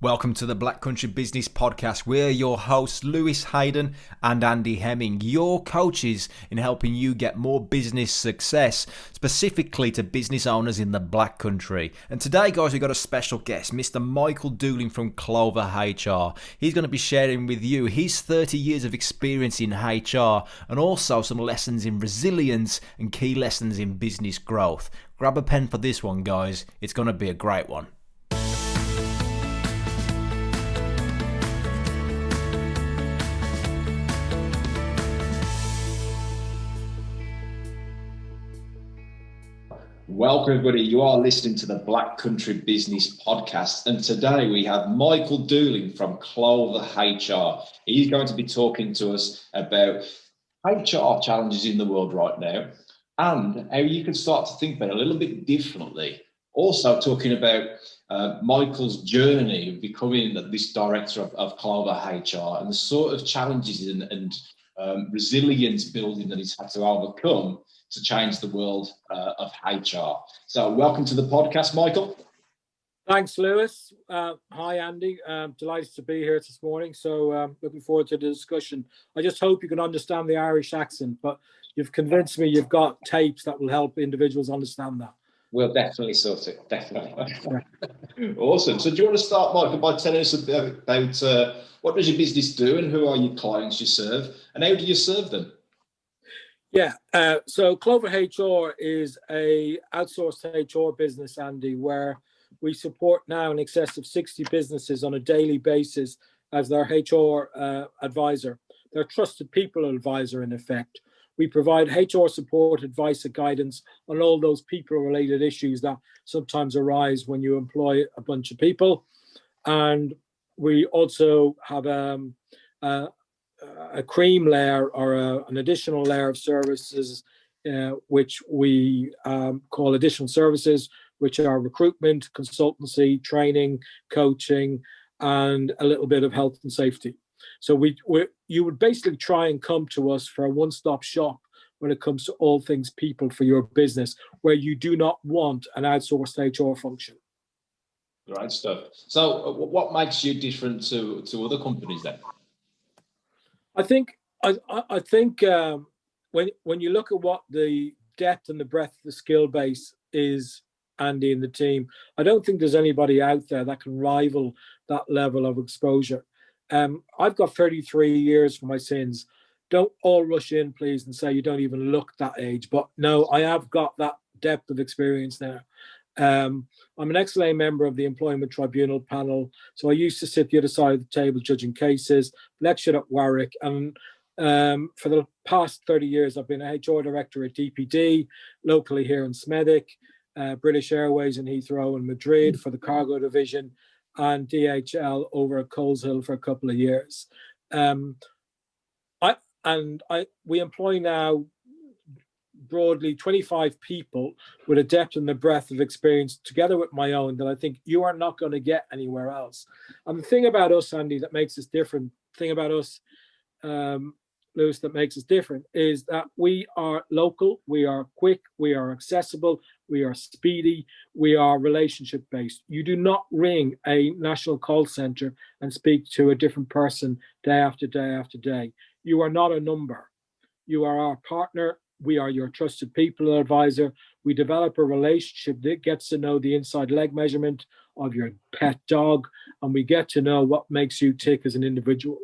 Welcome to the Black Country Business Podcast. We're your hosts, Lewis Haydon and Andy Hemming, your coaches in helping you get more business success, specifically to business owners in the Black Country. And today, guys, we've got a special guest, Mr. Michael Doolin from Clover HR. He's going to be sharing with you his 30 years of experience in HR and also some lessons in resilience and key lessons in business growth. Grab a pen for this one, guys. It's going to be a great one. Welcome, everybody. You are listening to the Black Country Business Podcast, and today we have Michael Doolin from Clover HR. He's going to be talking to us about HR challenges in the world right now and how you can start to think about it a little bit differently. Also talking about Michael's journey of becoming this director of Clover HR and the sort of challenges and resilience building that he's had to overcome to change the world of HR. So welcome to the podcast, Michael. Thanks, Lewis. Hi, Andy. Delighted to be here this morning. So looking forward to the discussion. I just hope you can understand the Irish accent, but you've convinced me you've got tapes that will help individuals understand that. We'll definitely sort it, definitely. Awesome. So do you want to start, Michael, by telling us about what does your business do and who are your clients you serve and how do you serve them? Yeah, so Clover HR is a outsourced HR business, Andy, where we support now in excess of 60 businesses on a daily basis as their HR advisor, their trusted people advisor in effect. We provide HR support, advice and guidance on all those people-related issues that sometimes arise when you employ a bunch of people. And we also have a cream layer or an additional layer of services, which we call additional services, which are recruitment, consultancy, training, coaching, and a little bit of health and safety. So you would basically try and come to us for a one-stop shop when it comes to all things people for your business, where you do not want an outsourced HR function. Right stuff. So what makes you different to other companies then? I think when you look at what the depth and the breadth of the skill base is, Andy and the team, I don't think there's anybody out there that can rival that level of exposure. I've got 33 years for my sins. Don't all rush in, please, and say you don't even look that age. But no, I have got that depth of experience now. I'm an XLA member of the Employment Tribunal panel. So I used to sit the other side of the table judging cases, lectured at Warwick. And for the past 30 years, I've been a HR director at DPD, locally here in Smethwick, British Airways in Heathrow and Madrid for the cargo division, and DHL over at Coleshill for a couple of years. We employ now broadly 25 people with a depth and the breadth of experience together with my own that I think you are not going to get anywhere else. And the thing about us, Andy, that makes us different, Lewis, that makes us different is that we are local, we are quick, we are accessible, we are speedy, we are relationship based. You do not ring a national call center and speak to a different person day after day after day. You are not a number. You are our partner. We are your trusted people advisor. We develop a relationship that gets to know the inside leg measurement of your pet dog, and we get to know what makes you tick as an individual.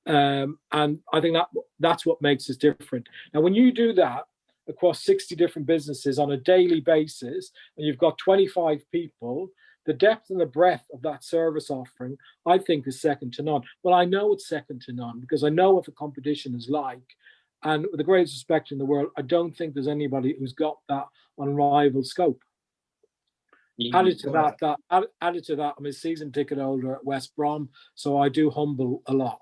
And I think that's what makes us different. Now, when you do that across 60 different businesses on a daily basis, and you've got 25 people, the depth and the breadth of that service offering, I think, is second to none. Well, I know it's second to none because I know what the competition is like. And with the greatest respect in the world, I don't think there's anybody who's got that unrivaled scope. Added to that, I'm a season ticket holder at West Brom, so I do humble a lot.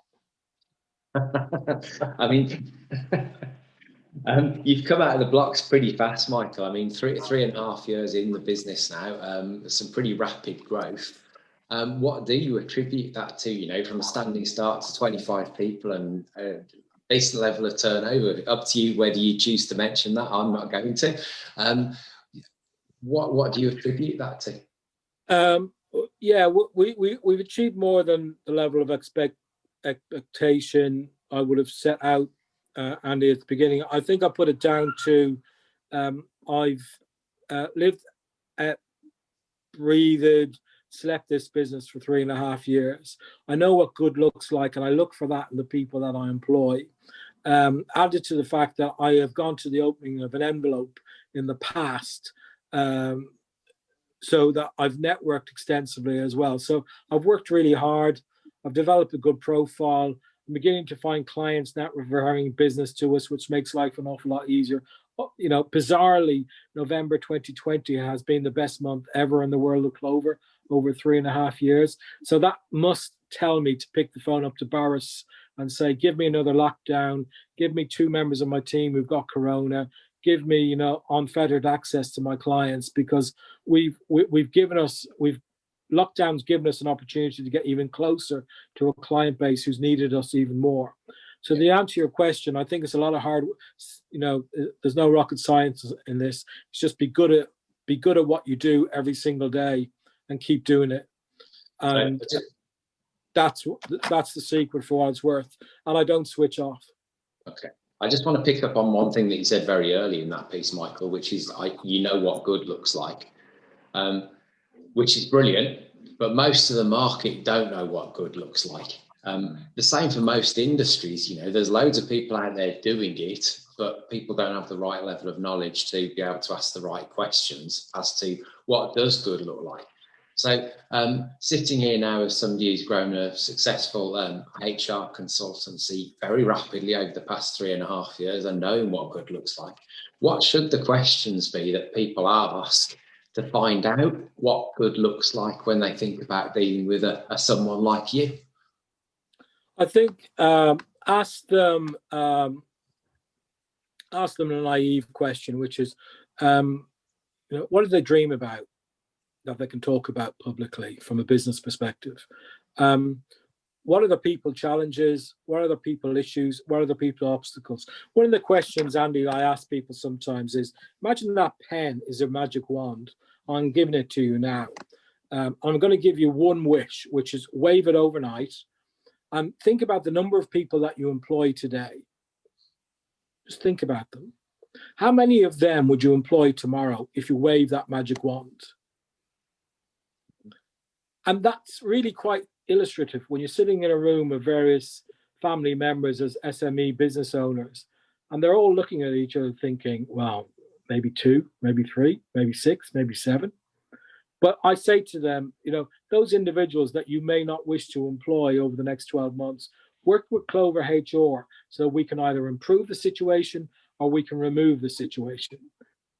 I mean, you've come out of the blocks pretty fast, Michael. I mean, three and a half years in the business now, some pretty rapid growth. What do you attribute that to, from a standing start to 25 people and decent level of turnover? Up to you whether you choose to mention that. I'm not going to. What do you attribute that to? Yeah, we've achieved more than the level of expectation I would have set out, Andy, at the beginning. I think I put it down to I've lived, breathed, slept this business for 3.5 years. I know what good looks like, and I look for that in the people that I employ. Added to the fact that I have gone to the opening of an envelope in the past, so that I've networked extensively as well. So I've worked really hard. I've developed a good profile. I'm beginning to find clients not referring business to us, which makes life an awful lot easier. You know, bizarrely, November 2020 has been the best month ever in the world of Clover over 3.5 years. So that must tell me to pick the phone up to Boris and say, give me another lockdown, give me 2 members of my team who've got corona, give me, you know, unfettered access to my clients, because lockdown's given us an opportunity to get even closer to a client base who's needed us even more. So the answer to your question, I think it's a lot of hard, you know, there's no rocket science in this. It's just be good at what you do every single day and keep doing it. And that's the secret for what it's worth. And I don't switch off. Okay. I just want to pick up on one thing that you said very early in that piece, Michael, which is you know what good looks like, which is brilliant, but most of the market don't know what good looks like. The same for most industries. You know, there's loads of people out there doing it, but people don't have the right level of knowledge to be able to ask the right questions as to what does good look like. So sitting here now as somebody who's grown a successful HR consultancy very rapidly over the past 3.5 years and knowing what good looks like, what should the questions be that people ask to find out what good looks like when they think about dealing with someone like you? I think ask them a naive question, which is, you know, what do they dream about that they can talk about publicly from a business perspective? What are the people challenges? What are the people issues? What are the people obstacles? One of the questions, Andy, I ask people sometimes is, imagine that pen is a magic wand. I'm giving it to you now. I'm going to give you one wish, which is wave it overnight. And think about the number of people that you employ today. Just think about them. How many of them would you employ tomorrow if you wave that magic wand? And that's really quite illustrative when you're sitting in a room of various family members as SME business owners, and they're all looking at each other thinking, well, maybe 2, maybe 3, maybe 6, maybe 7. But I say to them, you know, those individuals that you may not wish to employ over the next 12 months, work with Clover HR so we can either improve the situation or we can remove the situation.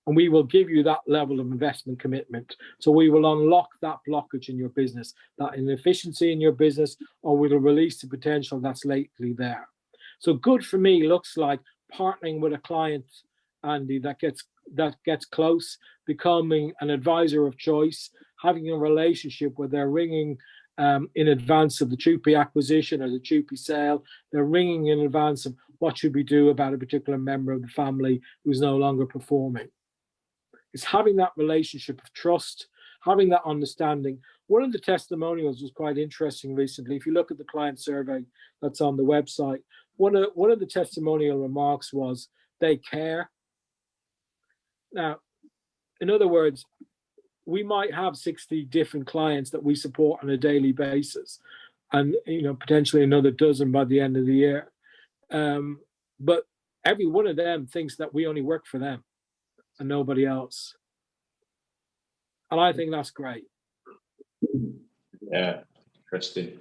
And we will give you that level of investment commitment. So we will unlock that blockage in your business, that inefficiency in your business, or we will release the potential that's lately there. So good for me looks like partnering with a client, Andy, that gets close, becoming an advisor of choice, having a relationship where they're ringing in advance of the Chupi acquisition or the Chupi sale. They're ringing in advance of what should we do about a particular member of the family who's no longer performing. It's having that relationship of trust, having that understanding. One of the testimonials was quite interesting recently. If you look at the client survey that's on the website, one of the testimonial remarks was, they care. Now, in other words, we might have 60 different clients that we support on a daily basis, and you know, potentially another dozen by the end of the year. But every one of them thinks that we only work for them and nobody else. And I think that's great. Yeah, interesting.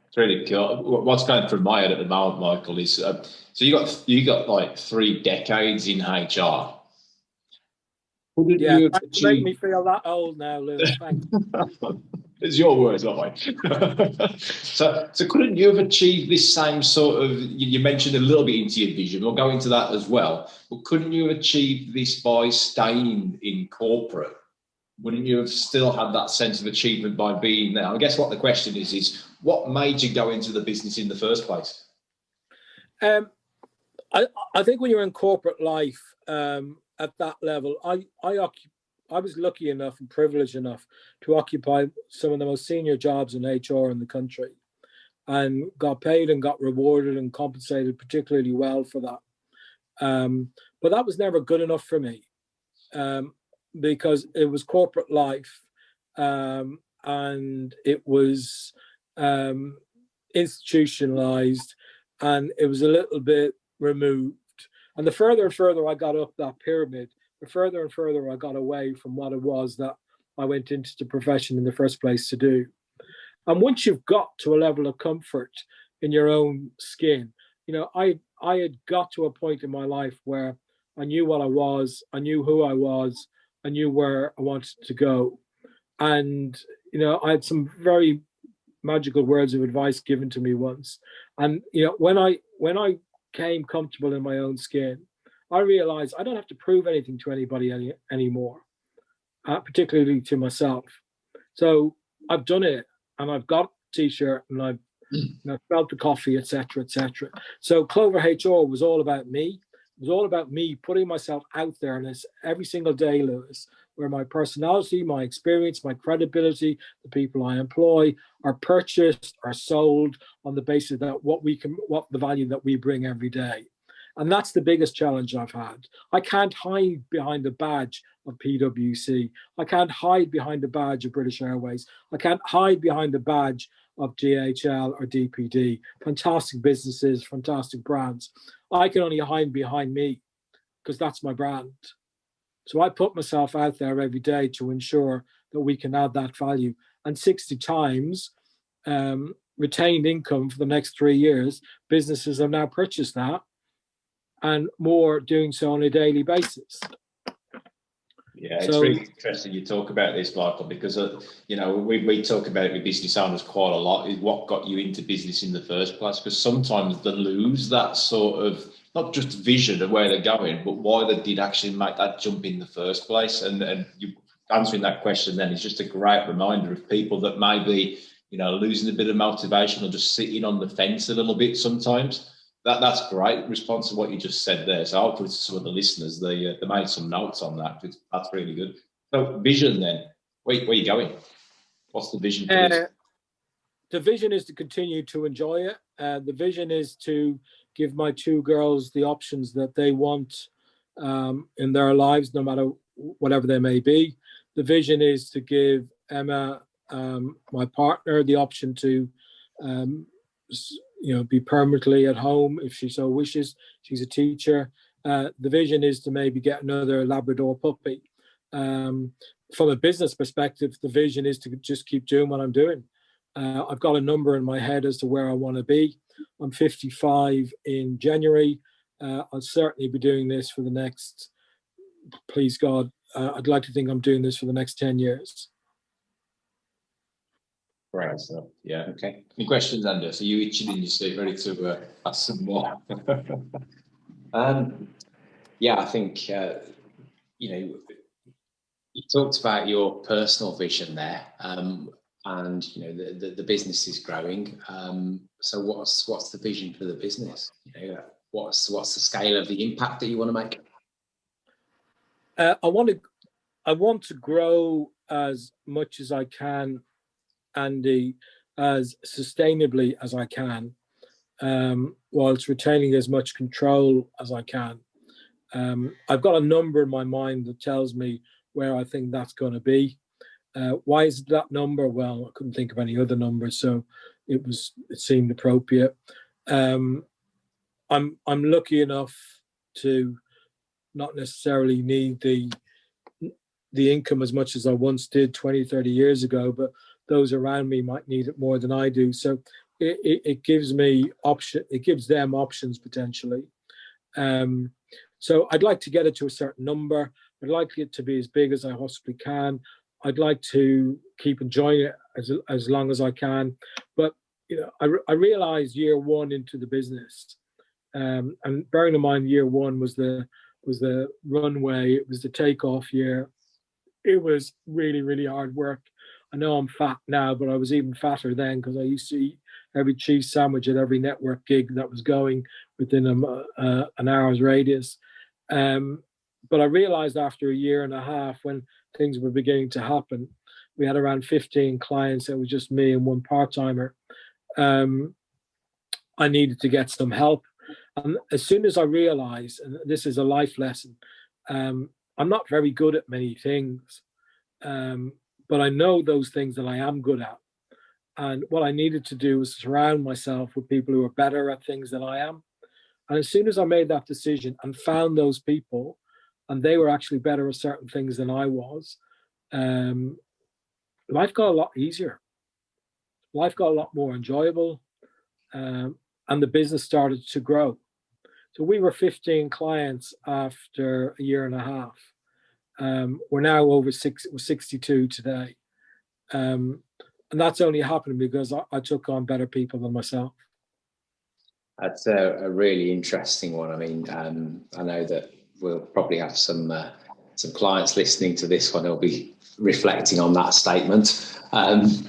It's really cool. What's going through my head at the moment, Michael, is so you got like 3 decades in HR. Yeah, you make me feel that old now, Lewis. Thanks. It's your words, not mine. So couldn't you have achieved this same sort of? You mentioned a little bit into your vision. We'll go into that as well. But couldn't you have achieved this by staying in corporate? Wouldn't you have still had that sense of achievement by being there? I guess what the question is what made you go into the business in the first place? I think when you're in corporate life at that level, I I was lucky enough and privileged enough to occupy some of the most senior jobs in HR in the country, and got paid and got rewarded and compensated particularly well for that. But that was never good enough for me, because it was corporate life, and it was institutionalized, and it was a little bit removed. And the further and further I got up that pyramid, the further and further I got away from what it was that I went into the profession in the first place to do. And once you've got to a level of comfort in your own skin, I had got to a point in my life where I knew what I was, I knew who I was, I knew where I wanted to go. And, I had some very magical words of advice given to me once. And, when I came comfortable in my own skin, I realized I don't have to prove anything to anybody anymore, particularly to myself. So I've done it, and I've got a t-shirt, and I've felt the coffee, etc., etc. So Clover HR was all about me. It was all about me putting myself out there, and it's every single day, Lewis, where my personality, my experience, my credibility, the people I employ are purchased, are sold on the basis that what the value that we bring every day. And that's the biggest challenge I've had. I can't hide behind the badge of PwC. I can't hide behind the badge of British Airways. I can't hide behind the badge of DHL or DPD. Fantastic businesses, fantastic brands. I can only hide behind me, because that's my brand. So I put myself out there every day to ensure that we can add that value. And 60 times retained income for the next 3 years, businesses have now purchased that, and more doing so on a daily basis. Yeah, it's really interesting you talk about this, Michael, because we talk about it with business owners quite a lot. Is what got you into business in the first place? Because sometimes they lose that sort of not just vision of where they're going, but why they did actually make that jump in the first place. And you answering that question then is just a great reminder of people that may be losing a bit of motivation or just sitting on the fence a little bit sometimes. That's great response to what you just said there. So hopefully to some of the listeners, they made some notes on that. That's really good. So vision then, where are you going? What's the vision for this? The vision is to continue to enjoy it. The vision is to give my 2 girls the options that they want in their lives, no matter whatever they may be. The vision is to give Emma, my partner, the option to be permanently at home if she so wishes. She's a teacher. The vision is to maybe get another Labrador puppy. From a business perspective, the vision is to just keep doing what I'm doing. I've got a number in my head as to where I want to be. I'm 55 in January. I'll certainly be doing this for the next, please God, I'd like to think I'm doing this for the next 10 years. Right. So, yeah. Okay. Any questions, Anders? Are you itching in your seat, ready to ask some more? Yeah, I think, you talked about your personal vision there, and, the business is growing. So what's the vision for the business? What's the scale of the impact that you want to make? I want to grow as much as I can, Andy, as sustainably as I can, whilst retaining as much control as I can. I've got a number in my mind that tells me where I think that's going to be. Why is that number? Well, I couldn't think of any other number, so it seemed appropriate. I'm lucky enough to not necessarily need the income as much as I once did 20, 30 years ago, but those around me might need it more than I do. So it gives me it gives them options potentially. So I'd like to get it to a certain number. I'd like it to be as big as I possibly can. I'd like to keep enjoying it as long as I can. But I realized year one into the business, and bearing in mind year one was the runway, it was the takeoff year. It was really, really hard work. I know I'm fat now, but I was even fatter then because I used to eat every cheese sandwich at every network gig that was going within an hour's radius. But I realized after a year and a half, when things were beginning to happen. We had around 15 clients. It was just me and one part-timer. I needed to get some help. And as soon as I realized, and this is a life lesson, I'm not very good at many things, but I know those things that I am good at. And what I needed to do was surround myself with people who are better at things than I am. And as soon as I made that decision and found those people, and they were actually better at certain things than I was, life got a lot easier. Life got a lot more enjoyable, and the business started to grow. So we were 15 clients after a year and a half. We're now over 62 today. And that's only happened because I took on better people than myself. That's a really interesting one. I mean, I know that we'll probably have some clients listening to this one who'll be reflecting on that statement. Because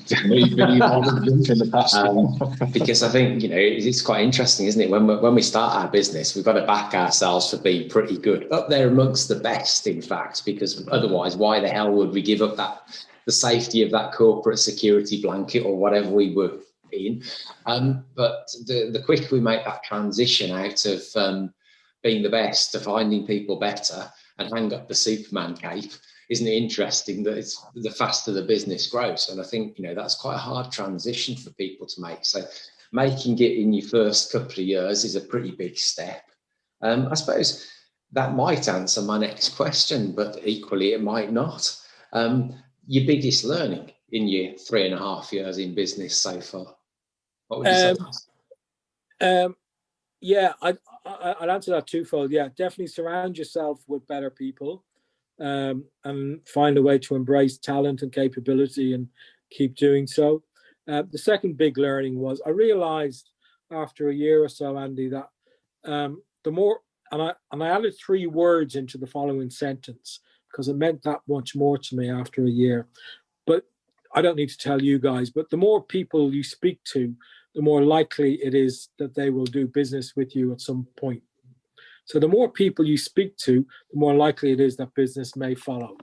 I think, it's quite interesting, isn't it? When we start our business, we've got to back ourselves for being pretty good, up there amongst the best, in fact, because otherwise, why the hell would we give up the safety of that corporate security blanket or whatever we were in? But the quicker we make that transition out of being the best to finding people better and hang up the Superman cape, isn't it interesting that it's the faster the business grows? And I think, that's quite a hard transition for people to make. So making it in your first couple of years is a pretty big step. I suppose that might answer my next question, but equally it might not. Your biggest learning in your 3.5 years in business so far? What would you say? Yeah, I'd answer that twofold. Yeah, definitely surround yourself with better people, and find a way to embrace talent and capability and keep doing so. The second big learning was I realized after a year or so, Andy, that the more, and I added 3 words into the following sentence because it meant that much more to me after a year. But I don't need to tell you guys, but the more people you speak to, the more likely it is that they will do business with you at some point. So the more people you speak to, the more likely it is that business may follow.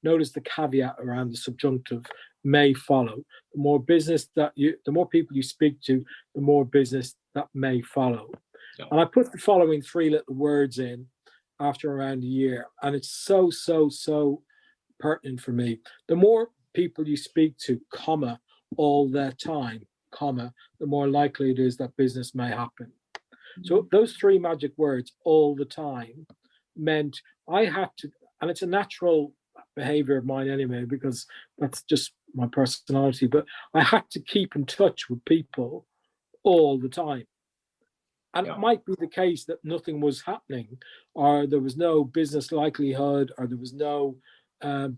Notice the caveat around the subjunctive, may follow. The more people you speak to, the more business that may follow. Yeah. And I put the following 3 little words in after around a year, and it's so pertinent for me. The more people you speak to, comma, all the time, comma, the more likely it is that business may happen. So those 3 magic words, all the time, meant I had to, and it's a natural behavior of mine anyway, because that's just my personality, but I had to keep in touch with people all the time. And It might be the case that nothing was happening, or there was no business likelihood, or there was no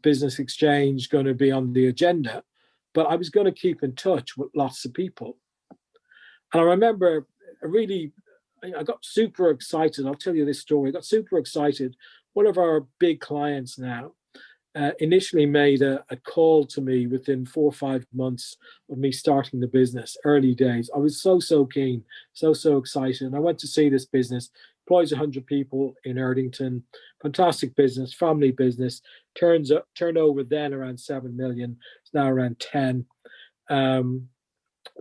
business exchange going to be on the agenda, but I was going to keep in touch with lots of people. And I remember I got super excited. I'll tell you this story. I got super excited. One of our big clients now initially made a call to me within 4 or 5 months of me starting the business, early days. I was so keen, so excited. And I went to see this business, employs 100 people in Erdington, fantastic business, family business, turnover then around 7 million, it's now around 10.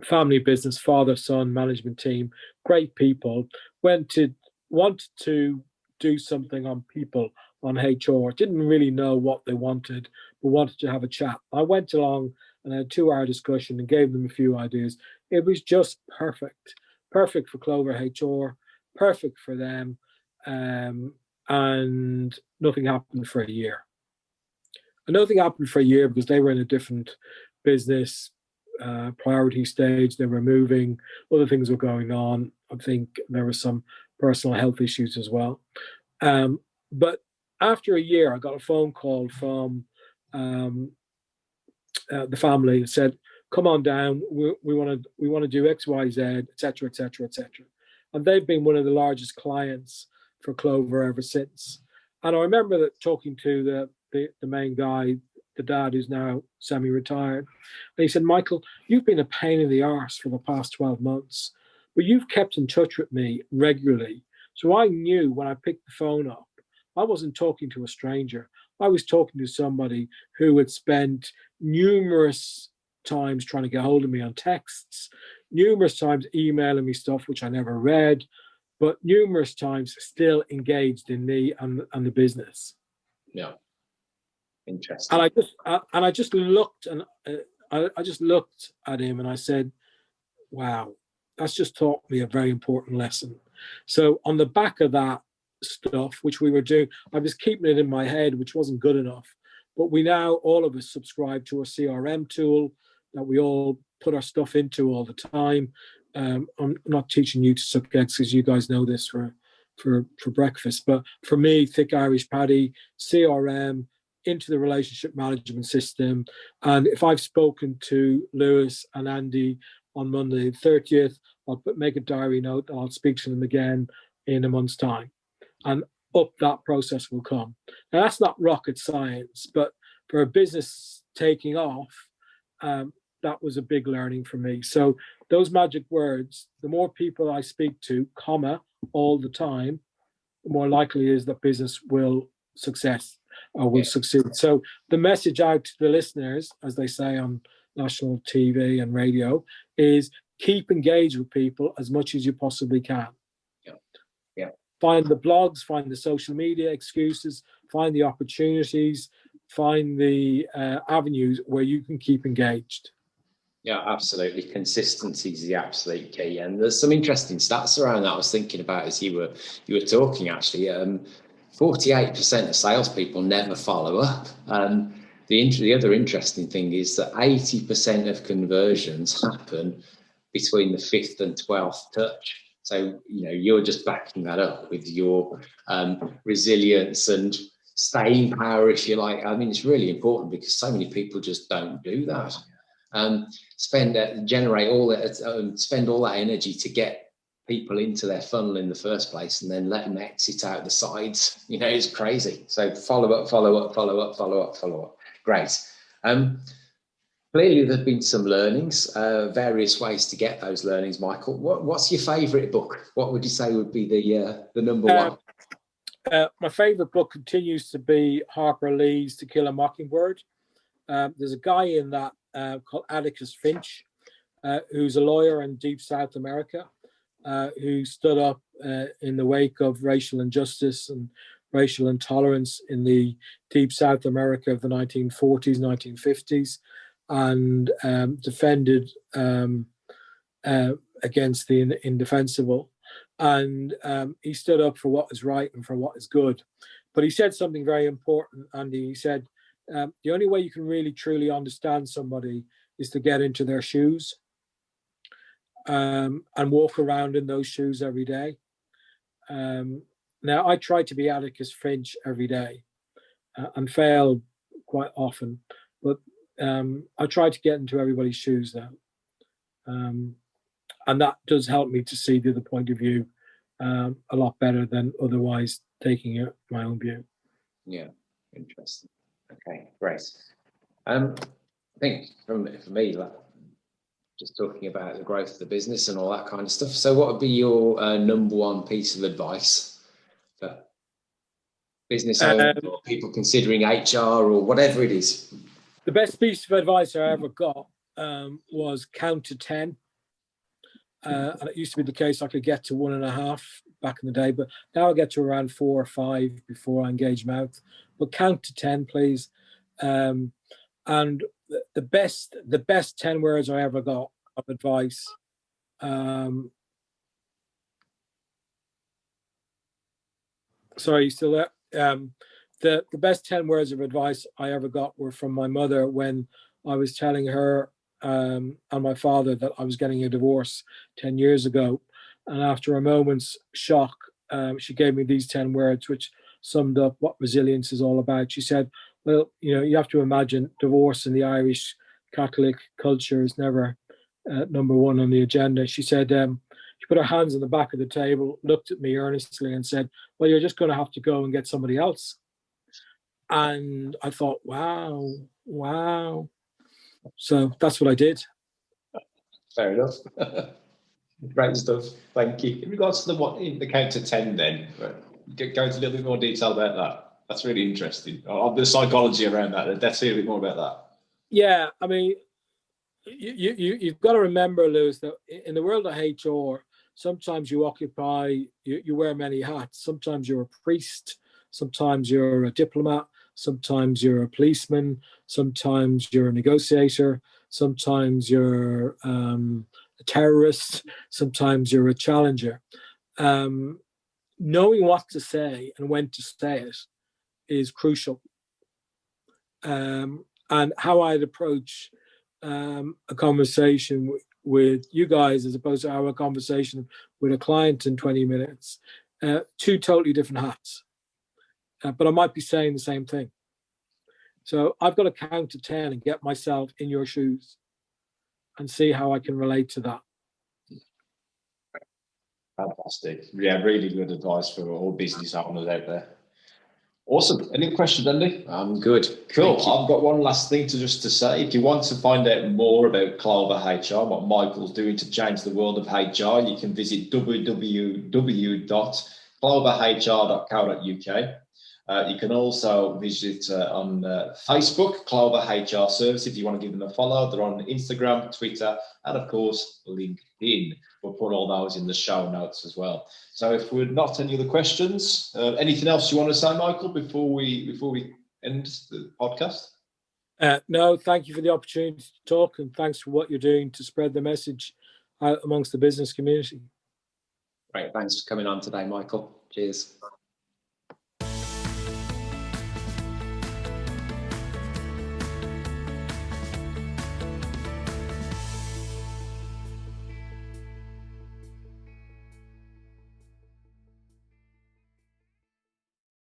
Family business, father, son, management team, great people. Wanted to do something on people, on HR. Didn't really know what they wanted, but wanted to have a chat. I went along and had a 2-hour discussion and gave them a few ideas. It was just perfect for Clover HR, perfect for them, and nothing happened for a year. And nothing happened for a year because they were in a different business priority stage. They were moving, other things were going on. I think there were some personal health issues as well. But after a year, I got a phone call from the family that said, "Come on down. We want to do X, Y, Z, etc., etc., etc." And they've been one of the largest clients for Clover ever since. And I remember that talking to the main guy, the dad who's now semi-retired. And he said, "Michael, you've been a pain in the arse for the past 12 months, but you've kept in touch with me regularly. So I knew when I picked the phone up, I wasn't talking to a stranger. I was talking to somebody who had spent numerous times trying to get hold of me on texts, numerous times emailing me stuff which I never read, but numerous times still engaged in me and the business. Yeah, interesting. And I just looked and I just looked at him and I said, "Wow, that's just taught me a very important lesson." So on the back of that stuff, which we were doing, I was keeping it in my head, which wasn't good enough. But we now, all of us, subscribe to a CRM tool that we all put our stuff into all the time. I'm not teaching you to suck eggs because you guys know this for breakfast. But for me, Thick Irish Paddy, CRM, into the relationship management system. And if I've spoken to Lewis and Andy on Monday the 30th, I'll make a diary note and I'll speak to them again in a month's time. And up that process will come. Now, that's not rocket science, but for a business taking off, that was a big learning for me. So those magic words, the more people I speak to, comma, all the time, the more likely is that business will succeed. So the message out to the listeners, as they say on national TV and radio, is keep engaged with people as much as you possibly can. Yeah. Find the blogs, find the social media excuses, find the opportunities, find the avenues where you can keep engaged. Yeah, absolutely. Consistency is the absolute key. And there's some interesting stats around that I was thinking about as you were talking, actually. 48% of salespeople never follow up. The other interesting thing is that 80% of conversions happen between the 5th and 12th touch. So, you're just backing that up with your resilience and staying power, if you like. I mean, it's really important because so many people just don't do that. Spend all that energy to get people into their funnel in the first place and then let them exit out the sides. It's crazy. So follow up. Great. Clearly there've been some learnings, various ways to get those learnings. Michael, what's your favorite book? What would you say would be the number one? My favorite book continues to be Harper Lee's To Kill a Mockingbird. There's a guy in that called Atticus Finch, who's a lawyer in deep South America, who stood up in the wake of racial injustice and racial intolerance in the deep South America of the 1940s, 1950s, and defended against the indefensible. And he stood up for what is right and for what is good. But he said something very important, Andy. He said, the only way you can really truly understand somebody is to get into their shoes and walk around in those shoes every day. Now, I try to be Atticus Finch every day and fail quite often, but I try to get into everybody's shoes now. And that does help me to see the other point of view a lot better than otherwise taking my own view. Yeah, interesting. Okay, great. I think for me, just talking about the growth of the business and all that kind of stuff. So what would be your number one piece of advice for business owners or people considering HR or whatever it is? The best piece of advice I ever got was count to 10. And it used to be the case I could get to 1.5 back in the day, but now I get to around 4 or 5 before I engage mouth. But count to 10, please. And the best 10 words I ever got of advice. Sorry, you still there? The best 10 words of advice I ever got were from my mother when I was telling her and my father that I was getting a divorce 10 years ago. And after a moment's shock, she gave me these 10 words, which summed up what resilience is all about. She said, well, you have to imagine divorce in the Irish Catholic culture is never number one on the agenda. She said, she put her hands on the back of the table, looked at me earnestly and said, well, you're just going to have to go and get somebody else. And I thought, wow. So that's what I did. Fair enough. Great stuff. Thank you. In regards to the count to 10 then, go into a little bit more detail about that. That's really interesting. The psychology around that. Let's hear a bit more about that. Yeah, I mean, you've got to remember, Lewis, that in the world of HR, sometimes you wear many hats. Sometimes you're a priest, sometimes you're a diplomat, sometimes you're a policeman, sometimes you're a negotiator, sometimes you're a terrorist, sometimes you're a challenger. Knowing what to say and when to say it is crucial. And how I'd approach a conversation with you guys as opposed to our conversation with a client in 20 minutes, two totally different hats. But I might be saying the same thing. So I've got to count to 10 and get myself in your shoes and see how I can relate to that. Fantastic. Yeah, really good advice for all business owners out there. Awesome. Any questions, Andy? I'm good. Cool. I've got one last thing to say. If you want to find out more about Clover HR, what Michael's doing to change the world of HR, you can visit www.cloverhr.co.uk. You can also visit on Facebook, Clover HR Service, if you want to give them a follow. They're on Instagram, Twitter, and of course, LinkedIn. We'll put all those in the show notes as well. So if we're not any other questions, anything else you want to say, Michael, before we end the podcast? No, thank you for the opportunity to talk, and thanks for what you're doing to spread the message out amongst the business community. Great. Thanks for coming on today, Michael. Cheers.